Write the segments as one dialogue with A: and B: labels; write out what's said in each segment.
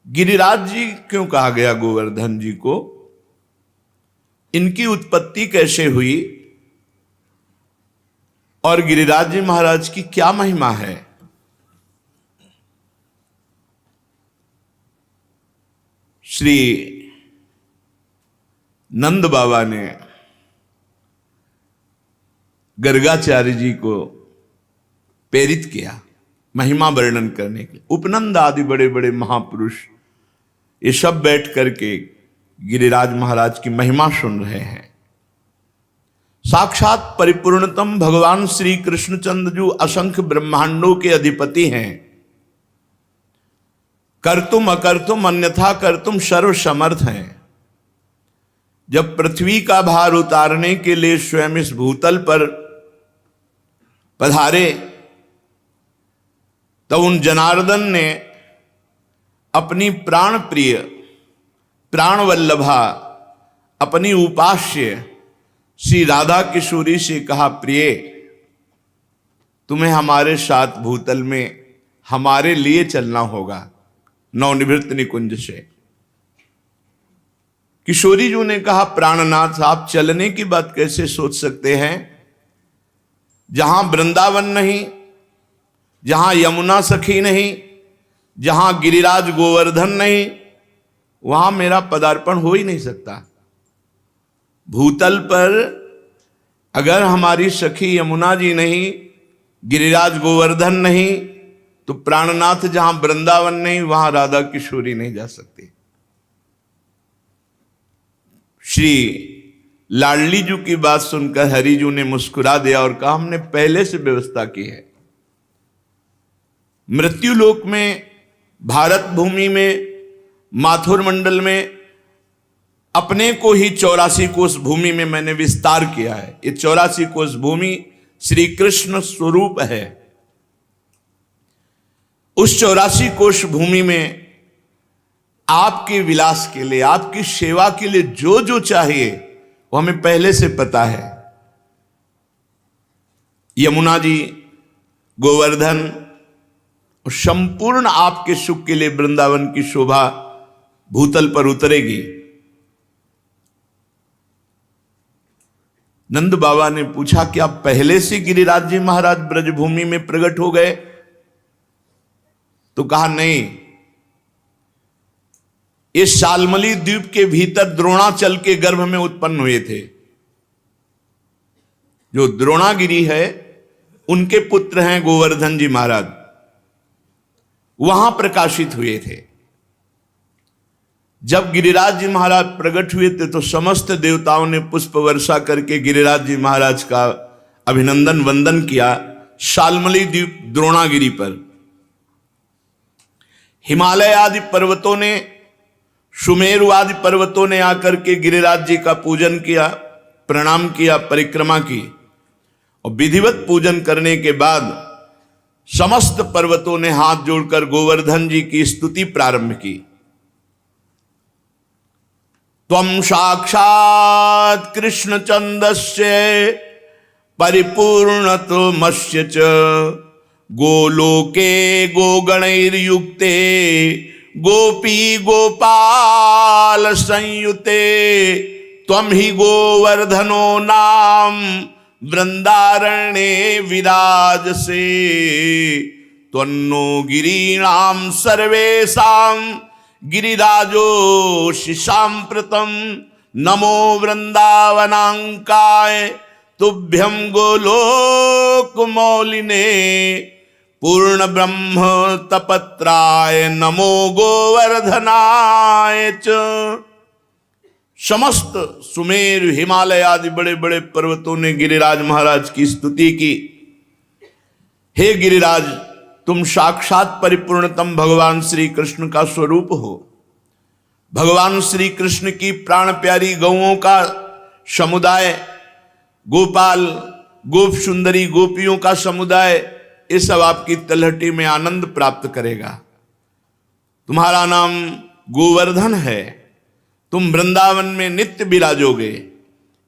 A: गिरिराज जी क्यों कहा गया गोवर्धन जी को? इनकी उत्पत्ति कैसे हुई और गिरिराज जी महाराज की क्या महिमा है? श्री नंद बाबा ने गर्गाचार्य जी को प्रेरित किया महिमा वर्णन करने के लिए। उपनंद आदि बड़े बड़े महापुरुष ये सब बैठ करके गिरिराज महाराज की महिमा सुन रहे हैं। साक्षात परिपूर्णतम भगवान श्री कृष्णचंद्र जो असंख्य ब्रह्मांडों के अधिपति हैं, कर्तुम अकर्तुम अन्यथा कर्तुम सर्व समर्थ हैं। जब पृथ्वी का भार उतारने के लिए स्वयं इस भूतल पर पधारे तो उन जनार्दन ने अपनी प्राण प्रिय प्राण वल्लभा अपनी उपास्य श्री राधा किशोरी से कहा, प्रिय तुम्हें हमारे साथ भूतल में हमारे लिए चलना होगा नवनिवृत्त निकुंज से। किशोरी जी ने कहा, प्राणनाथ आप चलने की बात कैसे सोच सकते हैं? जहां वृंदावन नहीं, जहां यमुना सखी नहीं, जहां गिरिराज गोवर्धन नहीं, वहां मेरा पदार्पण हो ही नहीं सकता। भूतल पर अगर हमारी सखी यमुना जी नहीं, गिरिराज गोवर्धन नहीं, तो प्राणनाथ जहां वृंदावन नहीं वहां राधा किशोरी नहीं जा सकती। श्री लाडली जी की बात सुनकर हरिजू ने मुस्कुरा दिया और कहा, हमने पहले से व्यवस्था की है। मृत्युलोक में, भारत भूमि में, माथुर मंडल में अपने को ही 84 कोष भूमि में मैंने विस्तार किया है। ये 84 कोष भूमि श्री कृष्ण स्वरूप है। उस 84 कोष भूमि में आपके विलास के लिए, आपकी सेवा के लिए जो जो चाहिए वो हमें पहले से पता है। यमुना जी, गोवर्धन और संपूर्ण आपके सुख के लिए वृंदावन की शोभा भूतल पर उतरेगी। नंद बाबा ने पूछा, क्या पहले से गिरिराज जी महाराज ब्रजभूमि में प्रकट हो गए? तो कहा, नहीं, इस शालमली द्वीप के भीतर द्रोणाचल के गर्भ में उत्पन्न हुए थे। जो द्रोणागिरी है उनके पुत्र हैं गोवर्धन जी महाराज, वहां प्रकाशित हुए थे। जब गिरिराज जी महाराज प्रकट हुए थे तो समस्त देवताओं ने पुष्प वर्षा करके गिरिराज जी महाराज का अभिनंदन वंदन किया शालमली द्वीप द्रोणागिरी पर। हिमालय आदि पर्वतों ने, सुमेरु आदि पर्वतों ने आकर के गिरिराज जी का पूजन किया, प्रणाम किया, परिक्रमा की और विधिवत पूजन करने के बाद समस्त पर्वतों ने हाथ जोड़कर गोवर्धन जी की स्तुति प्रारंभ की। त्वं साक्षात् कृष्णचंदस्य परिपूर्णतमस्य च गोलोके गोगणैर्युक्ते गोपी गोपाल संयुते त्वं हि गोवर्धनो नाम वृंदारण्ये विराजसे त्वन्नो गिरीणां सर्वेषां गिरिराजो शिशाम्प्रतम नमो वृंदावनांकाय तुभ्यं गोलोक मौलिने पूर्ण ब्रह्म तपत्राय नमो गोवर्धनाय च। समस्त सुमेर, हिमालय आदि बड़े बड़े पर्वतों ने गिरिराज महाराज की स्तुति की। हे गिरिराज, तुम साक्षात परिपूर्णतम भगवान श्री कृष्ण का स्वरूप हो। भगवान श्री कृष्ण की प्राण प्यारी गौओं का समुदाय, गोपाल, गोप सुंदरी गोपियों का समुदाय, ये सब आपकी तलहटी में आनंद प्राप्त करेगा। तुम्हारा नाम गोवर्धन है, तुम वृंदावन में नित्य विराजोगे।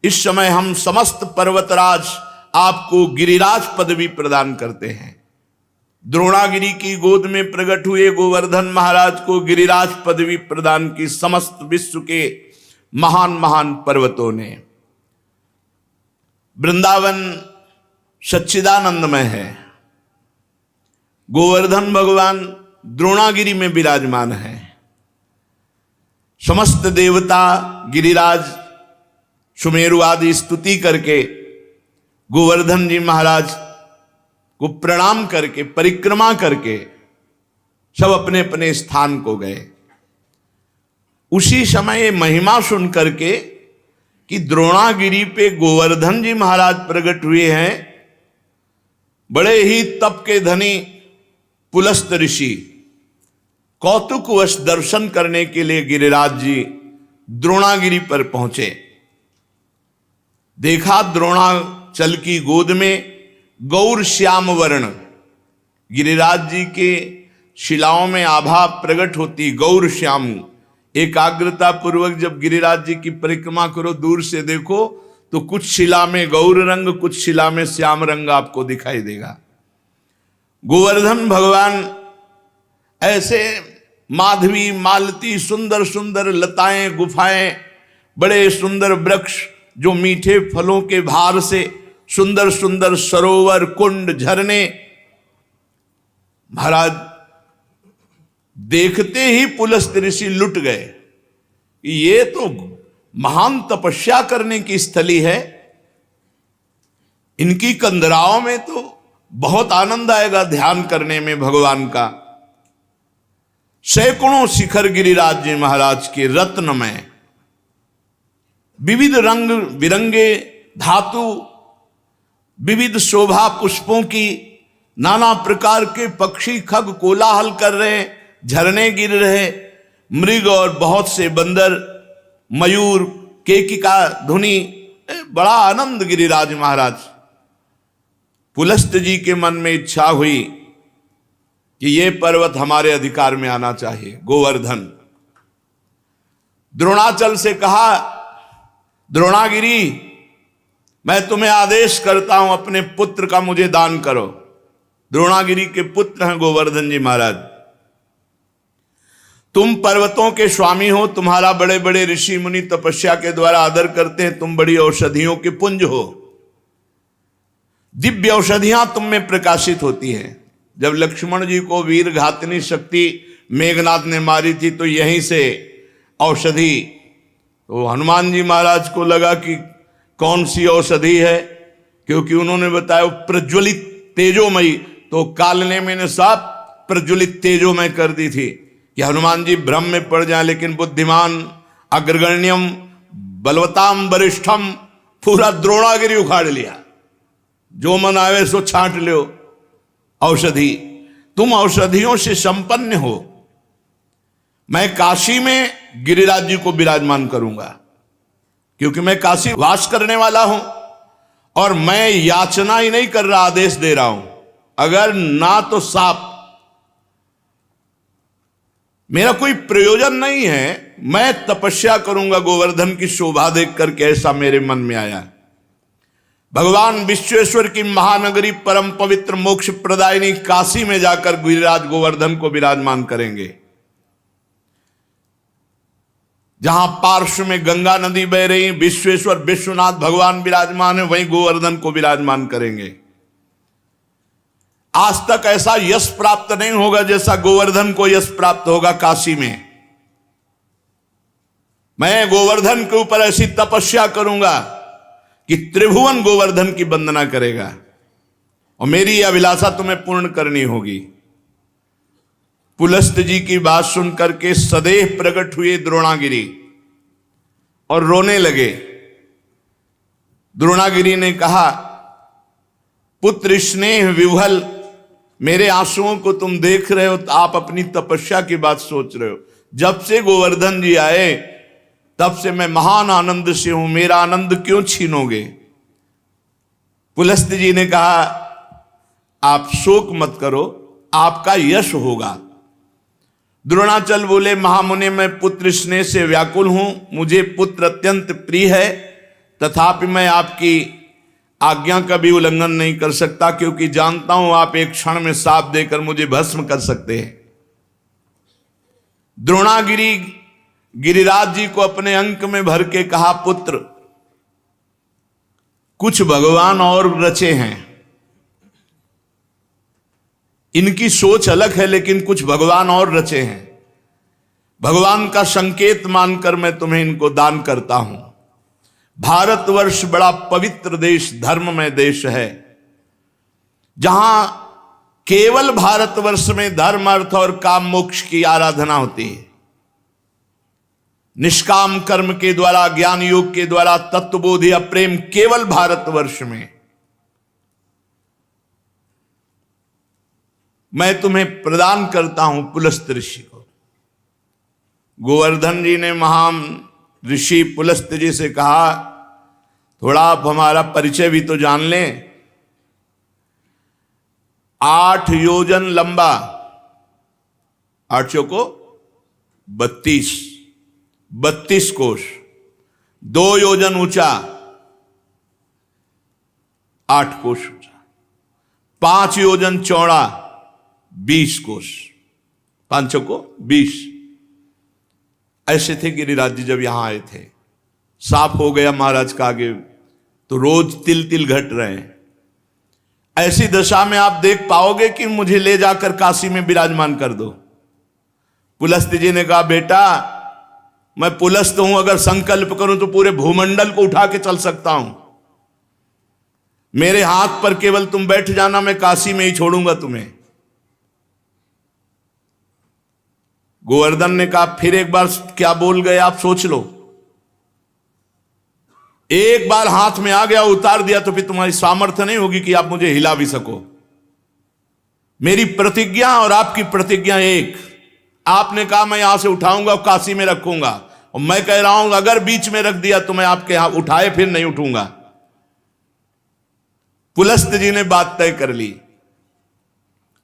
A: इस समय हम समस्त पर्वतराज आपको गिरिराज पदवी प्रदान करते हैं। द्रोणागिरी की गोद में प्रकट हुए गोवर्धन महाराज को गिरिराज पदवी प्रदान की समस्त विश्व के महान महान पर्वतों ने। वृंदावन सच्चिदानंदमय है, गोवर्धन भगवान द्रोणागिरी में विराजमान है। समस्त देवता गिरिराज सुमेरु आदि स्तुति करके गोवर्धन जी महाराज को प्रणाम करके परिक्रमा करके सब अपने अपने स्थान को गए। उसी समय महिमा सुन करके कि द्रोणागिरी पे गोवर्धन जी महाराज प्रकट हुए हैं, बड़े ही तप के धनी पुलस्त ऋषि कौतुकवश दर्शन करने के लिए गिरिराज जी द्रोणागिरी पर पहुंचे। देखा द्रोणाचल की गोद में गौर श्याम वर्ण, गिरिराज जी के शिलाओं में आभा प्रकट होती गौर श्याम। एकाग्रता पूर्वक जब गिरिराज जी की परिक्रमा करो, दूर से देखो तो कुछ शिला में गौर रंग, कुछ शिला में श्याम रंग आपको दिखाई देगा। गोवर्धन भगवान ऐसे माधवी मालती सुंदर सुंदर लताएं गुफाएं, बड़े सुंदर वृक्ष जो मीठे फलों के भार से सुंदर सुंदर सरोवर कुंड झरने, महाराज देखते ही पुलस्त ऋषि लुट गए। ये तो महान तपस्या करने की स्थली है, इनकी कंदराओं में तो बहुत आनंद आएगा ध्यान करने में भगवान का। सैकड़ों शिखर गिरिराज जी महाराज के रत्नमय, विविध रंग बिरंगे धातु, विविध शोभा पुष्पों की, नाना प्रकार के पक्षी खग कोलाहल कर रहे, झरने गिर रहे, मृग और बहुत से बंदर, मयूर, केकिका धुनी, बड़ा आनंद गिरिराज महाराज। पुलस्त जी के मन में इच्छा हुई कि ये पर्वत हमारे अधिकार में आना चाहिए, गोवर्धन। द्रोणाचल से कहा, द्रोणागिरी मैं तुम्हें आदेश करता हूं अपने पुत्र का मुझे दान करो। द्रोणागिरी के पुत्र हैं गोवर्धन जी महाराज। तुम पर्वतों के स्वामी हो, तुम्हारा बड़े बड़े ऋषि मुनि तपस्या के द्वारा आदर करते हैं, तुम बड़ी औषधियों के पुंज हो, दिव्य औषधियां तुम में प्रकाशित होती हैं। जब लक्ष्मण जी को वीर घातनी शक्ति मेघनाथ ने मारी थी तो यहीं से औषधि, तो हनुमान जी महाराज को लगा कि कौन सी औषधि है, क्योंकि उन्होंने बताया प्रज्वलित तेजोमयी, तो कालने मैंने साफ प्रज्वलित तेजोमय कर दी थी कि हनुमान जी भ्रम में पड़ जाए। लेकिन बुद्धिमान अग्रगण्यम बलवताम वरिष्ठम, पूरा द्रोणागिरी उखाड़ लिया, जो मन आवे सो छांट लो औषधि। तुम औषधियों से संपन्न हो। मैं काशी में गिरिराज जी को विराजमान करूंगा, क्योंकि मैं काशी वास करने वाला हूं और मैं याचना ही नहीं कर रहा, आदेश दे रहा हूं। अगर ना तो साप, मेरा कोई प्रयोजन नहीं है, मैं तपस्या करूंगा गोवर्धन की शोभा देख करके, ऐसा मेरे मन में आया। भगवान विश्वेश्वर की महानगरी परम पवित्र मोक्ष प्रदायिनी काशी में जाकर गिरिराज गोवर्धन को विराजमान करेंगे। जहां पार्श्व में गंगा नदी बह रही, विश्वेश्वर विश्वनाथ भगवान विराजमान है, वहीं गोवर्धन को विराजमान करेंगे। आज तक ऐसा यश प्राप्त नहीं होगा जैसा गोवर्धन को यश प्राप्त होगा काशी में। मैं गोवर्धन के ऊपर ऐसी तपस्या करूंगा कि त्रिभुवन गोवर्धन की वंदना करेगा, और मेरी यह अभिलाषा तुम्हें पूर्ण करनी होगी। पुलस्त जी की बात सुन करके सदैव प्रकट हुए द्रोणागिरी और रोने लगे। द्रोणागिरी ने कहा, पुत्र स्नेह विह्वल, मेरे आंसुओं को तुम देख रहे हो तो आप अपनी तपस्या की बात सोच रहे हो। जब से गोवर्धन जी आए तब से मैं महान आनंद से हूं, मेरा आनंद क्यों छीनोगे। पुलस्त जी ने कहा, आप शोक मत करो, आपका यश होगा। द्रोणाचल बोले, महामुनि मैं पुत्र स्नेह से व्याकुल हूं, मुझे पुत्र अत्यंत प्रिय है, तथापि मैं आपकी आज्ञा का भी उल्लंघन नहीं कर सकता, क्योंकि जानता हूं आप एक क्षण में शाप देकर मुझे भस्म कर सकते हैं। द्रोणागिरी गिरिराज जी को अपने अंक में भर के कहा, पुत्र कुछ भगवान और रचे हैं, इनकी सोच अलग है लेकिन कुछ भगवान और रचे हैं। भगवान का संकेत मानकर मैं तुम्हें इनको दान करता हूं। भारतवर्ष बड़ा पवित्र देश, धर्ममय देश है, जहां केवल भारतवर्ष में धर्म, अर्थ और काम मोक्ष की आराधना होती है। निष्काम कर्म के द्वारा, ज्ञान योग के द्वारा तत्वबोध या प्रेम केवल भारतवर्ष में। मैं तुम्हें प्रदान करता हूं पुलस्त ऋषि को। गोवर्धन जी ने महान ऋषि पुलस्त जी से कहा, थोड़ा आप हमारा परिचय भी तो जान लें। 8 योजन लंबा, 8 चौको 32 कोश, 2 योजन ऊंचा, 8 कोश ऊंचा, 5 योजन चौड़ा, 20 कोश, 5 चौको 20। ऐसे थे गिरिराज जी जब यहां आए थे। साफ हो गया महाराज का आगे तो रोज तिल तिल घट रहे हैं। ऐसी दशा में आप देख पाओगे कि मुझे ले जाकर काशी में विराजमान कर दो। पुलस्त जी ने कहा, बेटा मैं पुलस्त हूं, अगर संकल्प करूं तो पूरे भूमंडल को उठा के चल सकता हूं। मेरे हाथ पर केवल तुम बैठ जाना, मैं काशी में ही छोड़ूंगा तुम्हें। गोवर्धन ने कहा, फिर एक बार क्या बोल गए आप, सोच लो। एक बार हाथ में आ गया, उतार दिया तो फिर तुम्हारी सामर्थ्य नहीं होगी कि आप मुझे हिला भी सको। मेरी प्रतिज्ञा और आपकी प्रतिज्ञा एक। आपने कहा मैं यहां से उठाऊंगा और काशी में रखूंगा, और मैं कह रहा हूं अगर बीच में रख दिया तो मैं आपके यहां उठाए फिर नहीं उठूंगा। पुलस्त जी ने बात तय कर ली।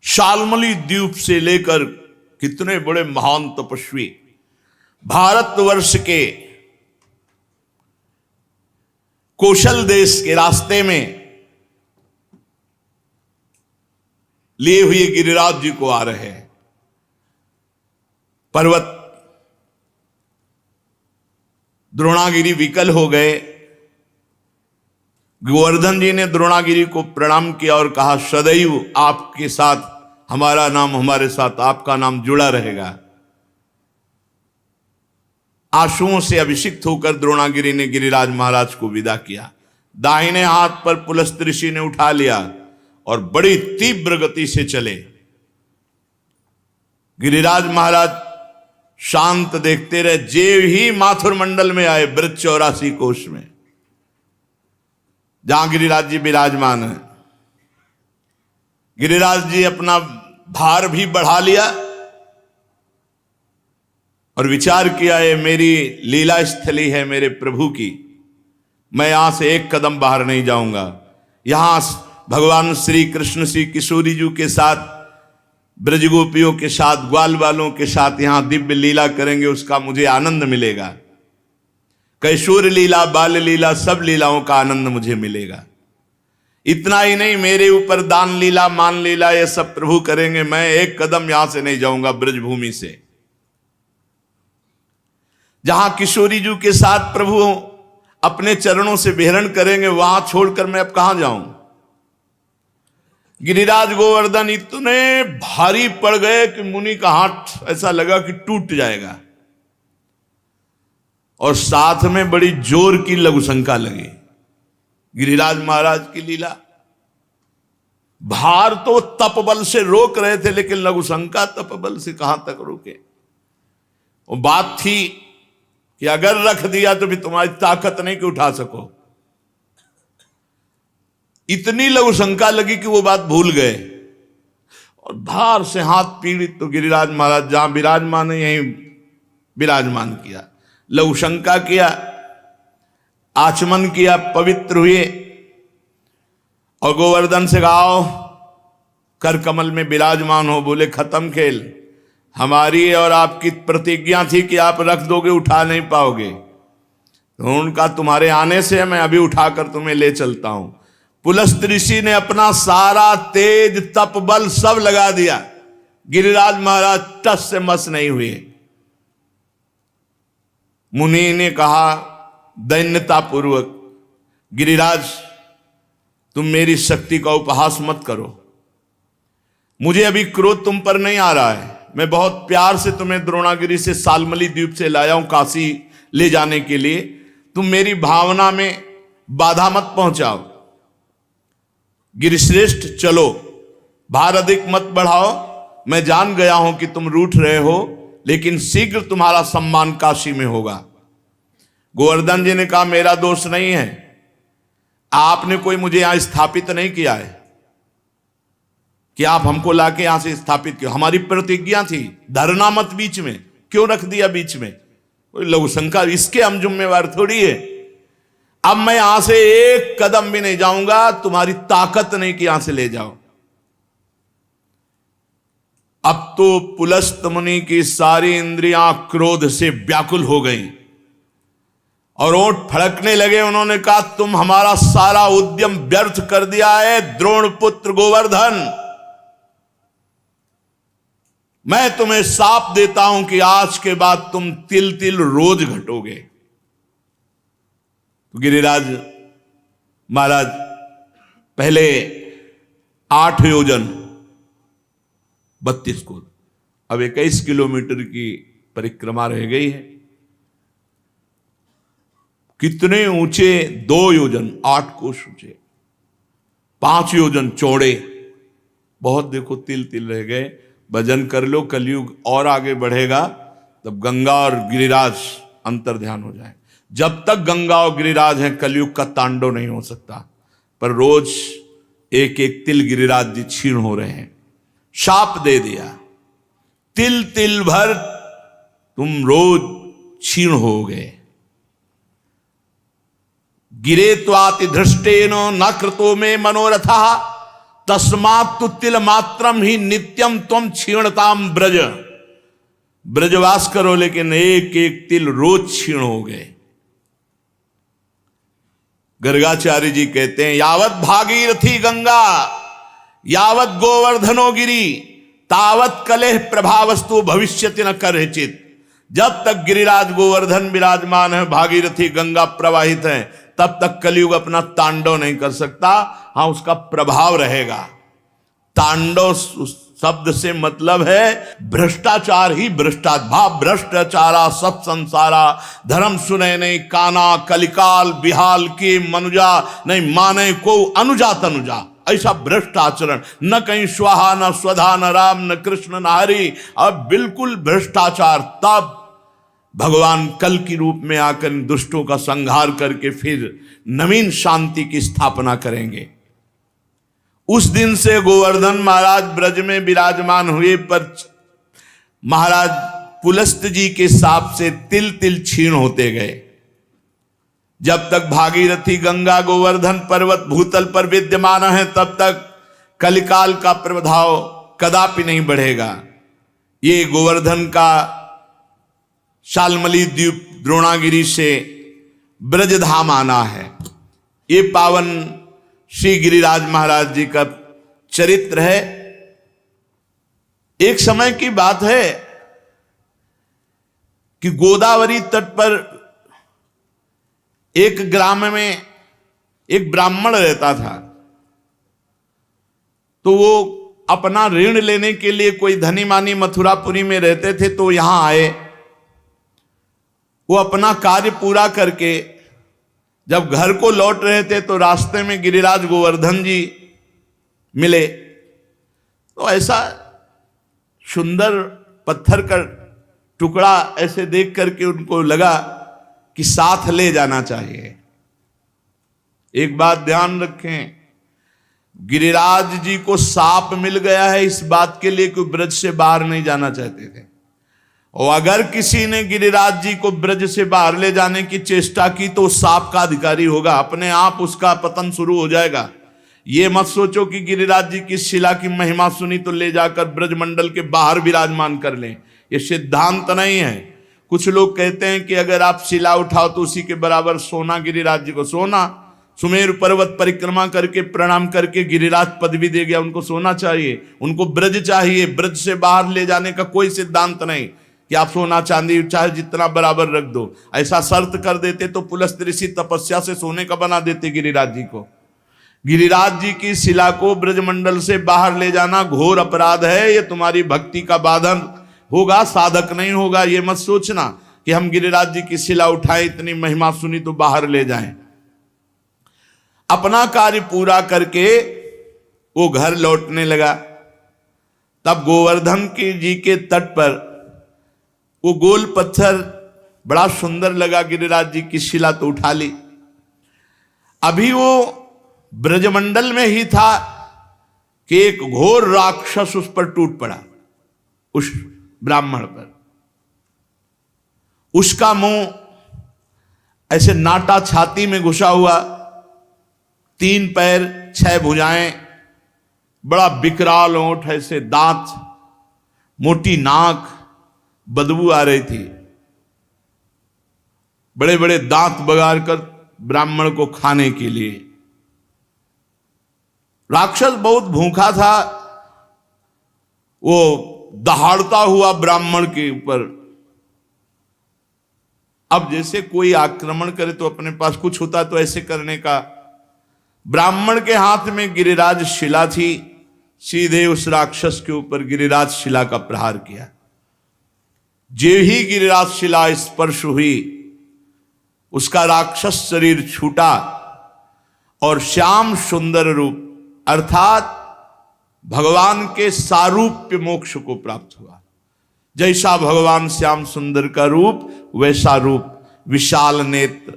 A: शाल्मली द्वीप से लेकर कितने बड़े महान तपस्वी भारतवर्ष के कौशल देश के रास्ते में लिए हुए गिरिराज जी को आ रहे हैं। पर्वत द्रोणागिरी विकल हो गए। गोवर्धन जी ने द्रोणागिरी को प्रणाम किया और कहा, सदैव आपके साथ हमारा नाम, हमारे साथ आपका नाम जुड़ा रहेगा। आंसुओं से अभिषिक्त होकर द्रोणागिरी ने गिरिराज महाराज को विदा किया। दाहिने हाथ पर पुलस्त ऋषि ने उठा लिया और बड़ी तीव्र गति से चले। गिरिराज महाराज शांत देखते रहे। जेव ही माथुर मंडल में आए, ब्रज 84 कोश में, जहां गिरिराज जी विराजमान है। गिरिराज जी अपना भार भी बढ़ा लिया और विचार किया, ये मेरी लीला स्थली है मेरे प्रभु की, मैं यहां से एक कदम बाहर नहीं जाऊंगा। यहां भगवान श्री कृष्ण श्री किशोरी जी के साथ, ब्रजगोपियों के साथ, ग्वाल वालों के साथ यहां दिव्य लीला करेंगे, उसका मुझे आनंद मिलेगा। कैशोर लीला, बाल लीला, सब लीलाओं का आनंद मुझे मिलेगा। इतना ही नहीं, मेरे ऊपर दान लीला, मान लीला, ये सब प्रभु करेंगे। मैं एक कदम यहां से नहीं जाऊंगा ब्रजभूमि से। जहां किशोरी जी के साथ प्रभु अपने चरणों से विहरण करेंगे, वहां छोड़कर मैं अब कहां जाऊं। गिरिराज गोवर्धन इतने भारी पड़ गए कि मुनि का हाथ ऐसा लगा कि टूट जाएगा, और साथ में बड़ी जोर की लघुशंका लगी। गिरिराज महाराज की लीला, भार तो तप बल से रोक रहे थे, लेकिन लघुशंका तप बल से कहां तक रोके। वो बात थी कि अगर रख दिया तो भी तुम्हारी ताकत नहीं कि उठा सको। इतनी लघुशंका लगी कि वो बात भूल गए और भार से हाथ पीड़ित तो गिरिराज महाराज जहां विराजमान है यहीं विराजमान किया। लघुशंका किया, आचमन किया, पवित्र हुए और गोवर्धन से गाओ कर कमल में विराजमान हो। बोले खत्म खेल, हमारी और आपकी प्रतिज्ञा थी कि आप रख दोगे, उठा नहीं पाओगे। तो उनका तुम्हारे आने से मैं अभी उठाकर तुम्हें ले चलता हूं। पुलस्त ऋषि ने अपना सारा तेज तप बल सब लगा दिया, गिरिराज महाराज टस से मस नहीं हुए। मुनि ने कहा दैन्यता पूर्वक, गिरिराज तुम मेरी शक्ति का उपहास मत करो, मुझे अभी क्रोध तुम पर नहीं आ रहा है। मैं बहुत प्यार से तुम्हें द्रोणागिरी से सालमली द्वीप से लाया हूं काशी ले जाने के लिए, तुम मेरी भावना में बाधा मत पहुंचाओ। गिरिश्रेष्ठ चलो, भार अधिक मत बढ़ाओ, मैं जान गया हूं कि तुम रूठ रहे हो, लेकिन शीघ्र तुम्हारा सम्मान काशी में होगा। गोवर्धन जी ने कहा मेरा दोष नहीं है, आपने कोई मुझे यहां स्थापित नहीं किया है कि आप हमको लाके यहां से स्थापित किया। हमारी प्रतिज्ञा थी धरना मत बीच में, क्यों रख दिया बीच में? कोई लघु शंका, इसके हम जिम्मेवार थोड़ी है। अब मैं यहां से एक कदम भी नहीं जाऊंगा, तुम्हारी ताकत नहीं कि यहां से ले जाओ। अब तो पुलस्त मुनि की सारी इंद्रियां क्रोध से व्याकुल हो गईं और ओंठ फड़कने लगे। उन्होंने कहा तुम हमारा सारा उद्यम व्यर्थ कर दिया है द्रोण पुत्र गोवर्धन, मैं तुम्हें शाप देता हूं कि आज के बाद तुम तिल तिल रोज घटोगे। तो गिरिराज महाराज पहले 8 योजन 32 कोस, अब 21 किलोमीटर की परिक्रमा रह गई है। कितने ऊंचे? 2 योजन 8 कोस ऊंचे, 5 योजन चौड़े, बहुत देखो तिल तिल रह गए। भजन कर लो, कलयुग और आगे बढ़ेगा, तब गंगा और गिरिराज अंतर ध्यान हो जाए। जब तक गंगा और गिरिराज हैं कलयुग का तांडव नहीं हो सकता। पर रोज एक एक तिल गिरिराज जी क्षीण हो रहे हैं। शाप दे दिया, तिल तिल भर तुम रोज क्षीण हो गए। गिरे त्वाति धृष्टेन न कृतो में मनोरथा तस्मात् तु तिल मात्रम ही नित्यम त्वम क्षीणताम ब्रज। ब्रजवास करो लेकिन एक एक तिल रोज क्षीण हो गए। गर्गाचार्य जी कहते हैं यावत भागीरथी गंगा यावत गोवर्धनो गिरी तावत कलेह प्रभावस्तु भविष्यति न करहिचित। जब तक गिरिराज गोवर्धन विराजमान है, भागीरथी गंगा प्रवाहित है, तब तक कलयुग अपना तांडव नहीं कर सकता। हाँ, उसका प्रभाव रहेगा। तांडव शब्द से मतलब है भ्रष्टाचार ही भ्रष्टाचार, भ्रष्टाचारा सब संसारा धर्म सुने नहीं काना कलिकाल बिहाल के मनुजा नहीं माने को अनुजा तनुजा। ऐसा भ्रष्ट आचरण, न कहीं स्वाहा न स्वधा न राम न कृष्ण न हरि, अब बिल्कुल भ्रष्टाचार। तब भगवान कल की रूप में आकर दुष्टों का संहार करके फिर नवीन शांति की स्थापना करेंगे। उस दिन से गोवर्धन महाराज ब्रज में विराजमान हुए, पर महाराज पुलस्त जी के शाप से तिल तिल क्षीण होते गए। जब तक भागीरथी गंगा गोवर्धन पर्वत भूतल पर विद्यमान है, तब तक कलिकाल का प्रभाव कदापि नहीं बढ़ेगा। ये गोवर्धन का शालमली द्वीप द्रोणागिरी से ब्रजधाम आना है। ये पावन श्री गिरिराज महाराज जी का चरित्र है। एक समय की बात है कि गोदावरी तट पर एक ग्राम में एक ब्राह्मण रहता था। तो वो अपना ऋण लेने के लिए, कोई धनी मानी मथुरापुरी में रहते थे, तो यहां आए। वो अपना कार्य पूरा करके जब घर को लौट रहे थे, तो रास्ते में गिरिराज गोवर्धन जी मिले। तो ऐसा सुंदर पत्थर का टुकड़ा ऐसे देख करके उनको लगा कि साथ ले जाना चाहिए। एक बात ध्यान रखें, गिरिराज जी को शाप मिल गया है इस बात के लिए कि ब्रज से बाहर नहीं जाना चाहते थे। और अगर किसी ने गिरिराज जी को ब्रज से बाहर ले जाने की चेष्टा की तो शाप का अधिकारी होगा, अपने आप उसका पतन शुरू हो जाएगा। ये मत सोचो कि गिरिराज जी की शिला की महिमा सुनी तो ले जाकर ब्रजमंडल के बाहर विराजमान कर लें, ये सिद्धांत नहीं है। कुछ लोग कहते हैं कि अगर आप शिला उठाओ तो उसी के बराबर सोना गिरिराज जी को, सोना सुमेरु पर्वत परिक्रमा करके प्रणाम करके गिरिराज पदवी दे गया। उनको सोना चाहिए, उनको ब्रज चाहिए। ब्रज से बाहर ले जाने का कोई सिद्धांत नहीं कि आप सोना चांदी चाहे जितना बराबर रख दो। ऐसा शर्त कर देते तो पुलस्त्य ऋषि तपस्या से सोने का बना देते गिरिराज जी को। गिरिराज जी की शिला को ब्रजमंडल से बाहर ले जाना घोर अपराध है। ये तुम्हारी भक्ति का बाधन होगा, साधक नहीं होगा। ये मत सोचना कि हम गिरिराज जी की शिला उठाएं, इतनी महिमा सुनी तो बाहर ले जाएं। अपना कार्य पूरा करके वो घर लौटने लगा। तब गोवर्धन की जी के तट पर वो गोल पत्थर बड़ा सुंदर लगा, गिरिराज जी की शिला तो उठा ली। अभी वो ब्रजमंडल में ही था कि एक घोर राक्षस उस पर टूट पड़ा, उस ब्राह्मण पर। उसका मुंह ऐसे नाटा छाती में घुसा हुआ, 3 पैर 6 भुजाएं, बड़ा विकराल ओंठ, ऐसे दांत, मोटी नाक, बदबू आ रही थी। बड़े बड़े दांत बगाड़ कर ब्राह्मण को खाने के लिए। राक्षस बहुत भूखा था। वो दहाड़ता हुआ ब्राह्मण के ऊपर। अब जैसे कोई आक्रमण करे तो अपने पास कुछ होता तो ऐसे करने का। ब्राह्मण के हाथ में गिरिराज शिला थी, सीधे उस राक्षस के ऊपर गिरिराज शिला का प्रहार किया। जे ही गिरिराज शिला स्पर्श हुई, उसका राक्षस शरीर छूटा और श्याम सुंदर रूप अर्थात भगवान के सारूप्य मोक्ष को प्राप्त हुआ। जैसा भगवान श्याम सुंदर का रूप वैसा रूप, विशाल नेत्र,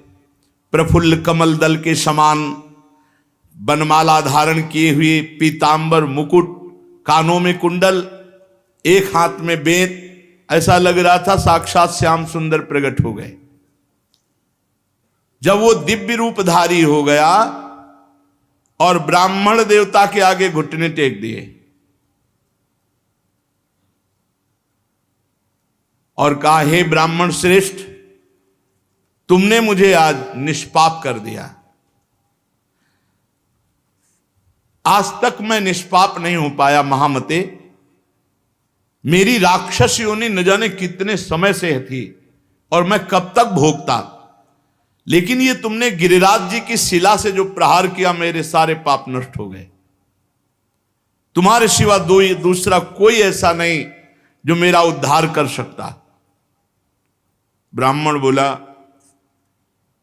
A: प्रफुल्ल कमल दल के समान बनमाला धारण किए हुए, पीतांबर मुकुट, कानों में कुंडल, एक हाथ में बेंत। ऐसा लग रहा था साक्षात श्याम सुंदर प्रकट हो गए। जब वो दिव्य रूपधारी हो गया और ब्राह्मण देवता के आगे घुटने टेक दिए और कहा, हे ब्राह्मण श्रेष्ठ, तुमने मुझे आज निष्पाप कर दिया। आज तक मैं निष्पाप नहीं हो पाया महामते। मेरी राक्षस योनि न जाने कितने समय से थी और मैं कब तक भोगता, लेकिन ये तुमने गिरिराज जी की शिला से जो प्रहार किया, मेरे सारे पाप नष्ट हो गए। तुम्हारे सिवा दूसरा कोई ऐसा नहीं जो मेरा उद्धार कर सकता। ब्राह्मण बोला,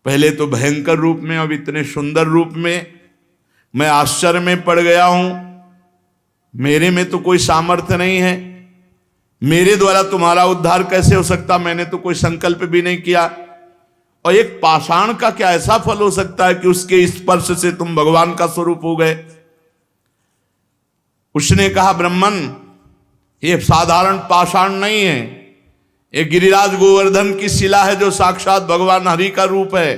A: पहले तो भयंकर रूप में, अब इतने सुंदर रूप में मैं आश्चर्य में पड़ गया हूं। मेरे में तो कोई सामर्थ्य नहीं है, मेरे द्वारा तुम्हारा उद्धार कैसे हो सकता? मैंने तो कोई संकल्प भी नहीं किया। और एक पाषाण का क्या ऐसा फल हो सकता है कि उसके स्पर्श से तुम भगवान का स्वरूप हो गए? उसने कहा, ब्राह्मण, ये साधारण पाषाण नहीं है, ये गिरिराज गोवर्धन की शिला है जो साक्षात भगवान हरि का रूप है।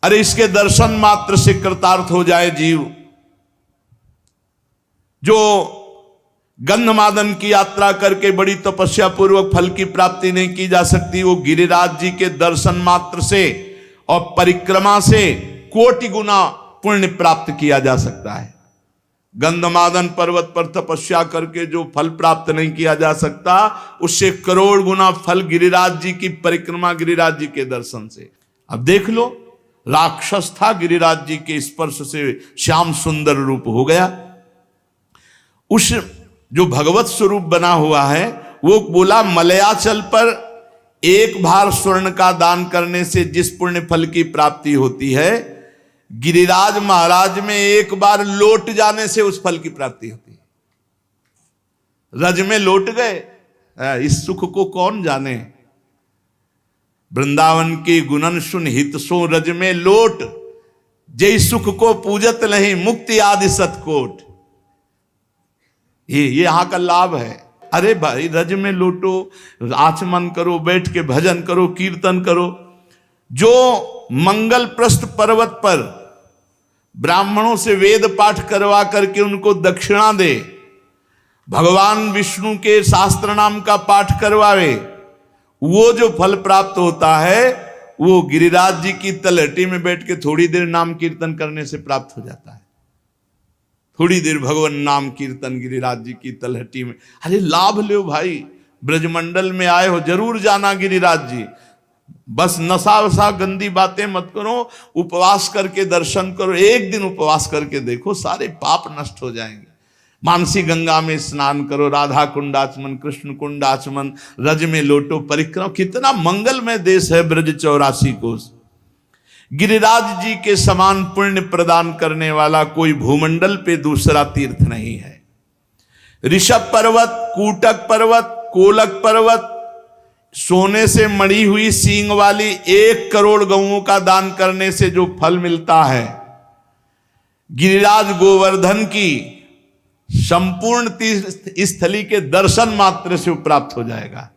A: अरे इसके दर्शन मात्र से कृतार्थ हो जाए जीव। जो गंधमादन की यात्रा करके बड़ी तपस्या पूर्वक फल की प्राप्ति नहीं की जा सकती, वो गिरिराज जी के दर्शन मात्र से और परिक्रमा से कोटि गुना पुण्य प्राप्त किया जा सकता है। गंधमादन पर्वत पर तपस्या करके जो फल प्राप्त नहीं किया जा सकता, उससे करोड़ गुना फल गिरिराज जी की परिक्रमा, गिरिराज जी के दर्शन से। अब देख लो, राक्षस था, गिरिराज जी के स्पर्श से श्याम सुंदर रूप हो गया। उस जो भगवत स्वरूप बना हुआ है, वो बोला, मलयाचल पर 1 भार स्वर्ण का दान करने से जिस पुण्य फल की प्राप्ति होती है, गिरिराज महाराज में 1 बार लौट जाने से उस फल की प्राप्ति होती है। रज में लौट गए, इस सुख को कौन जाने। वृंदावन की गुणन सुन हित सो रज में लोट, जय सुख को पूजत नहीं मुक्ति आदि सतकोट। ये यहां का लाभ है। अरे भाई, रज में लौटो, आचमन करो, बैठ के भजन करो, कीर्तन करो। जो मंगल प्रस्थ पर्वत पर ब्राह्मणों से वेद पाठ करवा करके उनको दक्षिणा दे, भगवान विष्णु के शास्त्र नाम का पाठ करवावे, वो जो फल प्राप्त होता है वो गिरिराज जी की तलहटी में बैठ के थोड़ी देर नाम कीर्तन करने से प्राप्त हो जाता है। थोड़ी देर भगवान नाम कीर्तन गिरिराज जी की तलहटी में, अरे लाभ लो भाई, ब्रजमंडल में आए हो जरूर जाना गिरिराज जी। बस नशा वशा गंदी बातें मत करो, उपवास करके दर्शन करो, एक दिन उपवास करके देखो, सारे पाप नष्ट हो जाएंगे। मानसी गंगा में स्नान करो, राधा कुंड आचमन, कृष्ण कुंड आचमन, रज में लोटो परिक्रमा। कितना मंगलमय देश है ब्रज 84 कोस। गिरिराज जी के समान पुण्य प्रदान करने वाला कोई भूमंडल पे दूसरा तीर्थ नहीं है। ऋषभ पर्वत, कूटक पर्वत, कोलक पर्वत, सोने से मढ़ी हुई सींग वाली 1 करोड़ गऊओं का दान करने से जो फल मिलता है, गिरिराज गोवर्धन की संपूर्ण तीर्थ स्थली के दर्शन मात्र से प्राप्त हो जाएगा।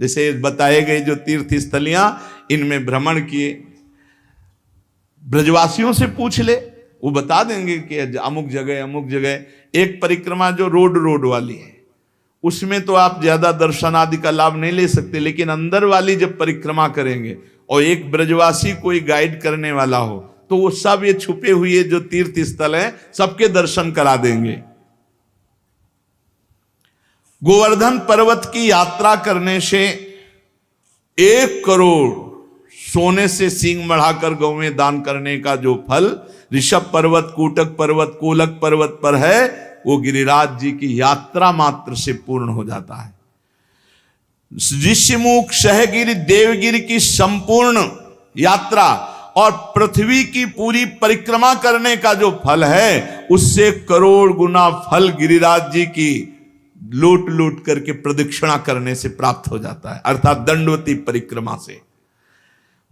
A: जैसे बताए गए जो तीर्थ स्थलियां, इनमें भ्रमण किए, ब्रजवासियों से पूछ ले, वो बता देंगे कि अमुक जगह। एक परिक्रमा जो रोड वाली है, उसमें तो आप ज्यादा दर्शन आदि का लाभ नहीं ले सकते, लेकिन अंदर वाली जब परिक्रमा करेंगे और एक ब्रजवासी कोई गाइड करने वाला हो, तो वो सब ये छुपे हुए जो तीर्थ स्थल हैं सबके दर्शन करा देंगे। गोवर्धन पर्वत की यात्रा करने से 1 करोड़ सोने से सींग बढ़ाकर गौ में दान करने का जो फल ऋषभ पर्वत, कूटक पर्वत, कोलक पर्वत पर है, वो गिरिराज जी की यात्रा मात्र से पूर्ण हो जाता है। ऋषिमुख, सहगिरि, देवगिरि की संपूर्ण यात्रा और पृथ्वी की पूरी परिक्रमा करने का जो फल है, उससे करोड़ गुना फल गिरिराज जी की लूट करके प्रदक्षिणा करने से प्राप्त हो जाता है, अर्थात दंडवती परिक्रमा से।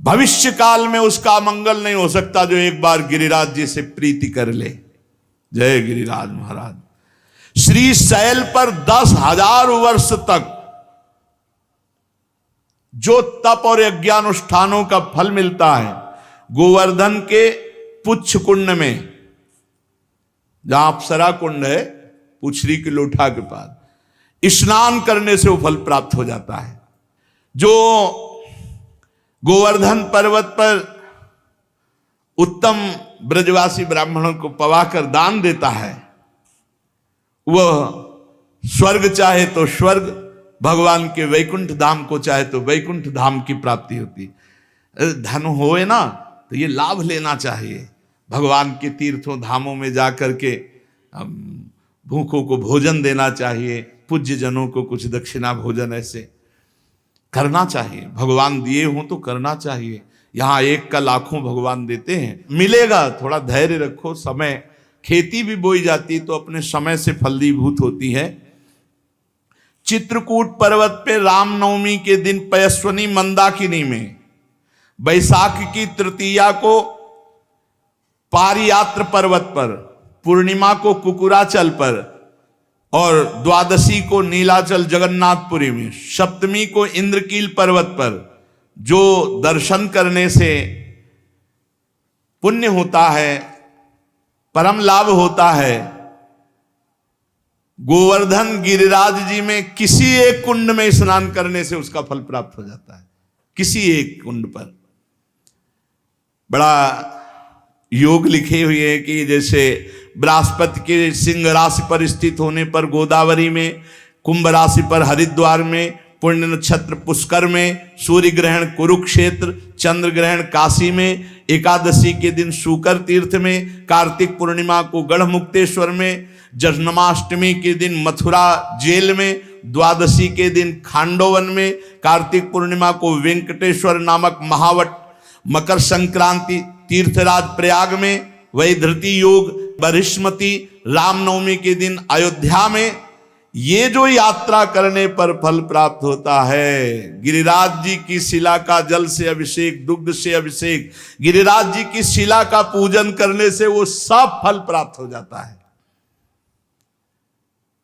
A: भविष्य काल में उसका मंगल नहीं हो सकता जो एक बार गिरिराज जी से प्रीति कर ले। जय गिरिराज महाराज। श्री शैल पर 10,000 वर्ष तक जो तप और यज्ञानुष्ठानों का फल मिलता है, गोवर्धन के पुच्छ कुंड में, जहां अप्सरा कुंड है पुछरी की लोठा के पास, स्नान करने से वो फल प्राप्त हो जाता है। जो गोवर्धन पर्वत पर उत्तम ब्रजवासी ब्राह्मणों को पवाकर दान देता है, वह स्वर्ग चाहे तो स्वर्ग, भगवान के वैकुंठ धाम को चाहे तो वैकुंठ धाम की प्राप्ति होती। धन होए ना तो ये लाभ लेना चाहिए। भगवान के तीर्थों धामों में जाकर के भूखों को भोजन देना चाहिए, पूज्य जनों को कुछ दक्षिणा भोजन ऐसे करना चाहिए। भगवान दिए हों तो करना चाहिए। यहाँ एक का लाखों भगवान देते हैं, मिलेगा, थोड़ा धैर्य रखो। समय, खेती भी बोई जाती तो अपने समय से फलीभूत होती है। चित्रकूट पर्वत पे रामनवमी के दिन पयस्वनी मंदाकिनी में, बैसाख की तृतीया को पारियात्र पर्वत पर, पूर्णिमा को कुकुराचल पर और द्वादशी को नीलाचल जगन्नाथपुरी में, सप्तमी को इंद्रकील पर्वत पर जो दर्शन करने से पुण्य होता है, परम लाभ होता है, गोवर्धन गिरिराज जी में किसी एक कुंड में स्नान करने से उसका फल प्राप्त हो जाता है। किसी एक कुंड पर बड़ा योग लिखे हुए हैं कि जैसे बृहस्पति के सिंह राशि पर स्थित होने पर गोदावरी में, कुंभ राशि पर हरिद्वार में, पुण्य नक्षत्र पुष्कर में, सूर्य ग्रहण कुरुक्षेत्र, चंद्र ग्रहण काशी में, एकादशी के दिन शुकर तीर्थ में, कार्तिक पूर्णिमा को गढ़मुक्तेश्वर में, जन्माष्टमी के दिन मथुरा जेल में, द्वादशी के दिन खांडोवन में, कार्तिक पूर्णिमा को वेंकटेश्वर नामक महावट, मकर संक्रांति तीर्थराज प्रयाग में, वैधृति योग बृहस्पति, रामनवमी के दिन अयोध्या में। ये जो यात्रा करने पर फल प्राप्त होता है, गिरिराज जी की शिला का जल से अभिषेक, दुग्ध से अभिषेक, गिरिराज जी की शिला का पूजन करने से वो सब फल प्राप्त हो जाता है।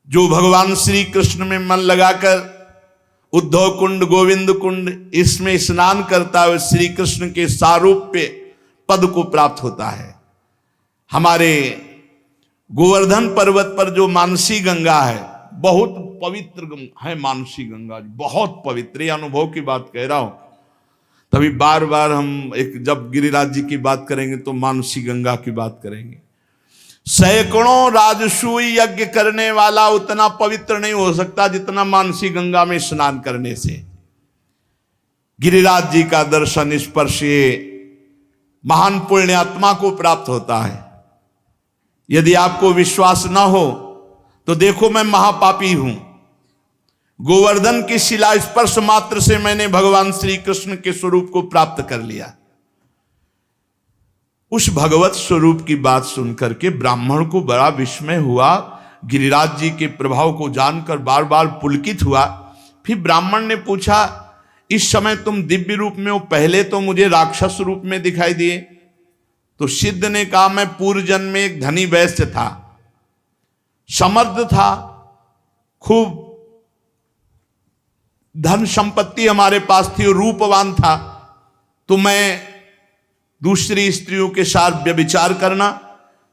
A: जो भगवान श्री कृष्ण में मन लगाकर उद्धव कुंड, गोविंद कुंड, इसमें स्नान करता है, श्री कृष्ण के सारूप्य पद को प्राप्त होता है। हमारे गोवर्धन पर्वत पर जो मानसी गंगा है, बहुत पवित्र है। मानसी गंगा बहुत पवित्र, अनुभव की बात कह रहा हूं। तभी बार बार हम जब गिरिराज जी की बात करेंगे तो मानसी गंगा की बात करेंगे। सैकड़ों राजसूय यज्ञ करने वाला उतना पवित्र नहीं हो सकता जितना मानसी गंगा में स्नान करने से गिरिराज जी का दर्शन स्पर्श ये महान पुण्यात्मा को प्राप्त होता है। यदि आपको विश्वास ना हो तो देखो, मैं महापापी हूं। गोवर्धन की शिला स्पर्श मात्र से मैंने भगवान श्री कृष्ण के स्वरूप को प्राप्त कर लिया। उस भगवत स्वरूप की बात सुनकर के ब्राह्मण को बड़ा विस्मय हुआ, गिरिराज जी के प्रभाव को जानकर बार बार पुलकित हुआ। फिर ब्राह्मण ने पूछा, इस समय तुम दिव्य रूप में हो, पहले तो मुझे राक्षस रूप में दिखाई दिए। तो सिद्ध ने कहा, मैं पूर्व जन्म में एक धनी वैश्य था, समर्थ था, खूब धन संपत्ति हमारे पास थी और रूपवान था। तो मैं दूसरी स्त्रियों के साथ व्यभिचार करना,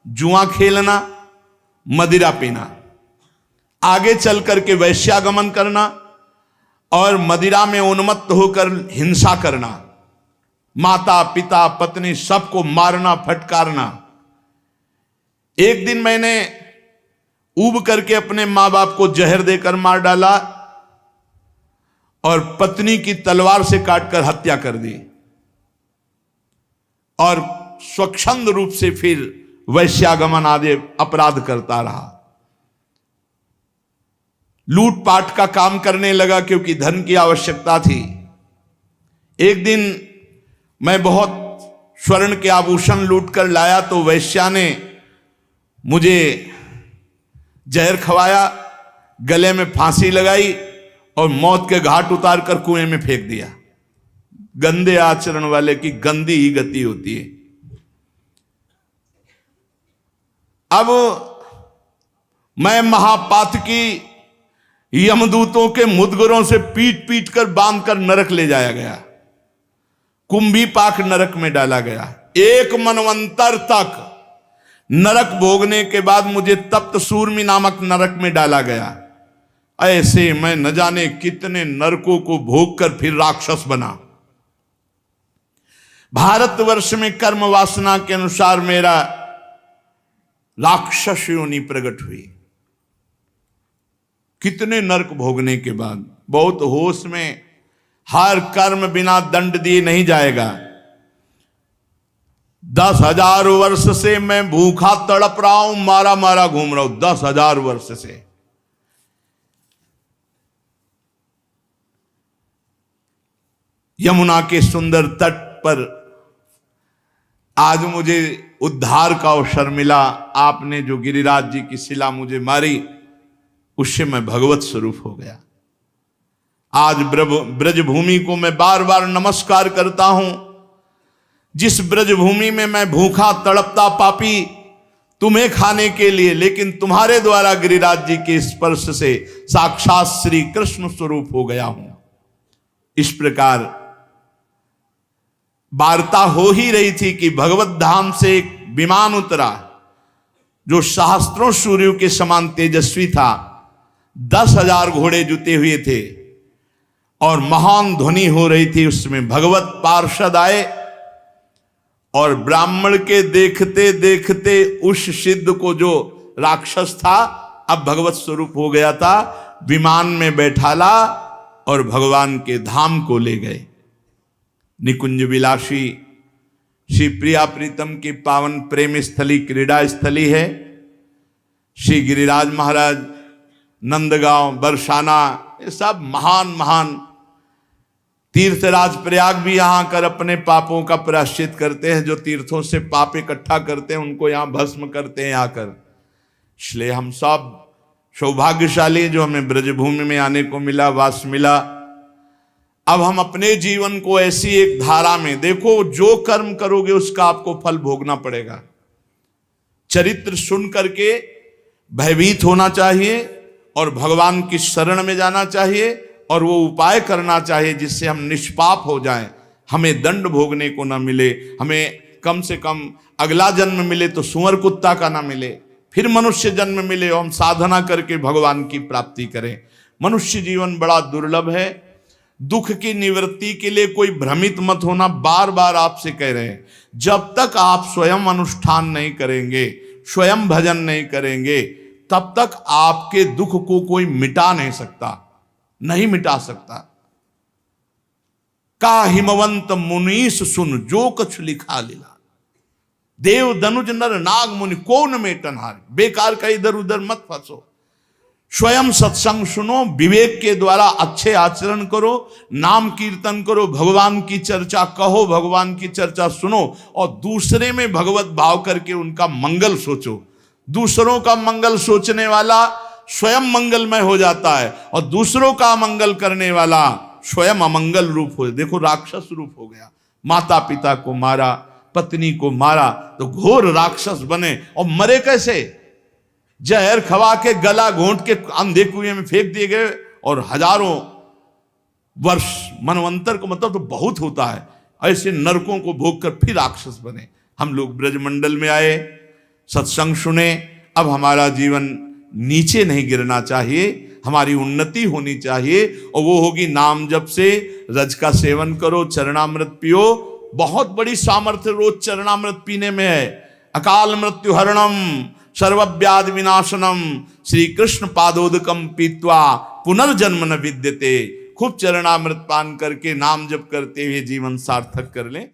A: जुआ खेलना, मदिरा पीना, आगे चल करके वैश्यागमन करना और मदिरा में उन्मत्त होकर हिंसा करना, माता पिता पत्नी सबको मारना फटकारना। एक दिन मैंने ऊब करके अपने मां बाप को जहर देकर मार डाला और पत्नी की तलवार से काटकर हत्या कर दी और स्वच्छंद रूप से फिर वैश्यागमन आदि अपराध करता रहा। लूटपाट का काम करने लगा क्योंकि धन की आवश्यकता थी। एक दिन मैं बहुत स्वर्ण के आभूषण लूट कर लाया तो वैश्या ने मुझे जहर खवाया, गले में फांसी लगाई और मौत के घाट उतार कर कुएं में फेंक दिया। गंदे आचरण वाले की गंदी ही गति होती है। अब मैं महापातकी यमदूतों के मुदगरों से पीट पीट कर बांध कर नरक ले जाया गया, कुंभी पाक नरक में डाला गया। एक मनवंतर तक नरक भोगने के बाद मुझे तप्त सूर्मी नामक नरक में डाला गया। ऐसे मैं न जाने कितने नरकों को भोग कर फिर राक्षस बना। भारतवर्ष में कर्म वासना के अनुसार मेरा राक्षस योनि प्रकट हुई। कितने नरक भोगने के बाद, बहुत होश में, हर कर्म बिना दंड दिए नहीं जाएगा। 10,000 वर्ष से मैं भूखा तड़प रहा हूं, मारा मारा घूम रहा हूं, 10,000 वर्ष से। यमुना के सुंदर तट पर आज मुझे उद्धार का अवसर मिला। आपने जो गिरिराज जी की शिला मुझे मारी, उससे मैं भगवत स्वरूप हो गया। आज ब्रजभूमि को मैं बार बार नमस्कार करता हूं। जिस ब्रजभूमि में मैं भूखा तड़पता पापी तुम्हें खाने के लिए, लेकिन तुम्हारे द्वारा गिरिराज जी के स्पर्श से साक्षात श्री कृष्ण स्वरूप हो गया हूं। इस प्रकार वार्ता हो ही रही थी कि भगवत धाम से एक विमान उतरा जो सहस्त्रों सूर्यों के समान तेजस्वी था। 10,000 घोड़े जुते हुए थे और महान ध्वनि हो रही थी। उसमें भगवत पार्षद आए और ब्राह्मण के देखते देखते उस सिद्ध को, जो राक्षस था अब भगवत स्वरूप हो गया था, विमान में बैठाला और भगवान के धाम को ले गए। निकुंज विलासी श्री प्रिया प्रीतम की पावन प्रेम स्थली, क्रीड़ा स्थली है। श्री गिरिराज महाराज, नंदगांव, बरसाना, ये सब महान महान तीर्थराज। प्रयाग भी यहां आकर अपने पापों का प्रायश्चित करते हैं। जो तीर्थों से पाप इकट्ठा करते हैं उनको यहां भस्म करते हैं आकर। इसलिए हम सब सौभाग्यशाली जो हमें ब्रजभूमि में आने को मिला, वास मिला। अब हम अपने जीवन को ऐसी एक धारा में देखो, जो कर्म करोगे उसका आपको फल भोगना पड़ेगा। चरित्र सुन करके भयभीत होना चाहिए और भगवान की शरण में जाना चाहिए और वो उपाय करना चाहिए जिससे हम निष्पाप हो जाएं, हमें दंड भोगने को ना मिले। हमें कम से कम अगला जन्म मिले तो सुअर कुत्ता का ना मिले, फिर मनुष्य जन्म मिले और हम साधना करके भगवान की प्राप्ति करें। मनुष्य जीवन बड़ा दुर्लभ है। दुख की निवृत्ति के लिए कोई भ्रमित मत होना, बार बार आपसे कह रहे हैं। जब तक आप स्वयं अनुष्ठान नहीं करेंगे, स्वयं भजन नहीं करेंगे, तब तक आपके दुख को कोई मिटा नहीं सकता, नहीं मिटा सकता। का हिमवंत मुनीस सुन जो कछु लिखा लीला, देव दनुज नर नाग मुनि को न मेटन हार। बेकार का इधर उधर मत फंसो, स्वयं सत्संग सुनो, विवेक के द्वारा अच्छे आचरण करो, नाम कीर्तन करो, भगवान की चर्चा कहो, भगवान की चर्चा सुनो, और दूसरे में भगवत भाव करके उनका मंगल सोचो। दूसरों का मंगल सोचने वाला स्वयं मंगलमय हो जाता है, और दूसरों का मंगल करने वाला स्वयं अमंगल रूप हो। देखो राक्षस रूप हो गया, माता पिता को मारा, पत्नी को मारा, तो घोर राक्षस बने। और मरे कैसे? जहर खवा के गला घोंट के अंधे कुएं में फेंक दिए गए, और हजारों वर्ष मनवंतर को मतलब तो बहुत होता है, ऐसे नरकों को भोग कर फिर राक्षस बने। हम लोग ब्रजमंडल में आए, सत्संग सुने, अब हमारा जीवन नीचे नहीं गिरना चाहिए, हमारी उन्नति होनी चाहिए, और वो होगी नाम जप से। रज का सेवन करो, चरणामृत पियो। बहुत बड़ी सामर्थ्य रोज चरणामृत पीने में है। अकाल मृत्यु हरणम सर्वव्याधि विनाशनम श्री कृष्ण पादोदकम पीत्वा पुनर्जन्म न विद्यते। खूब चरणामृत पान करके नाम जप करते हुए जीवन सार्थक कर लें।